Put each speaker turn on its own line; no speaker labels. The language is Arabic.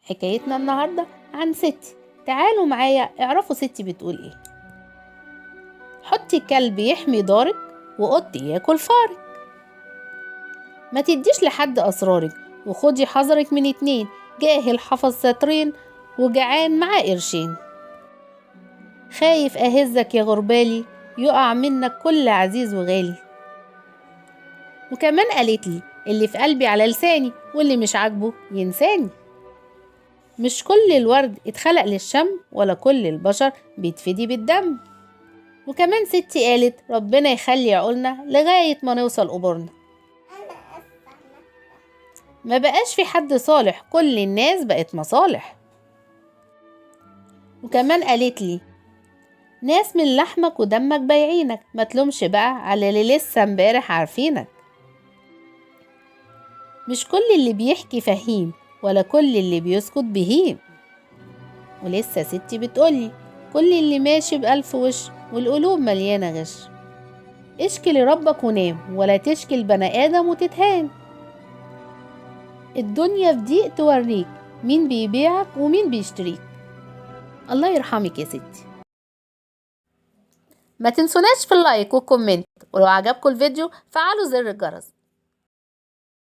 حكايتنا النهاردة عن ستي. تعالوا معايا اعرفوا ستي بتقول ايه. حطي كلب يحمي دارك وقط ياكل فارك. ما تديش لحد اسرارك وخدي حذرك من اتنين، جاهل حفظ سطرين وجعان معاه قرشين. خايف اهزك يا غربالي يقع منك كل عزيز وغالي. وكمان قالت لي اللي في قلبي على لساني واللي مش عاجبه ينساني. مش كل الورد اتخلق للشم ولا كل البشر بيتفدي بالدم. وكمان ستي قالت ربنا يخلي عقولنا لغاية ما نوصل قبورنا. ما بقاش في حد صالح، كل الناس بقت مصالح. وكمان قالت لي ناس من لحمك ودمك بايعينك، ما تلومش بقى على اللي لسه امبارح عارفينك. مش كل اللي بيحكي فهيم ولا كل اللي بيسكت بهيم. ولسه ستي بتقولي كل اللي ماشي بألف وش والقلوب مليانة غش. اشكي لربك ونام ولا تشكي البني آدم وتتهان. الدنيا في ضيق توريك مين بيبيعك ومين بيشتريك. الله يرحمك يا ستي. ما تنسوناش في اللايك والكومنت، ولو عجبكم الفيديو فعلوا زر الجرس.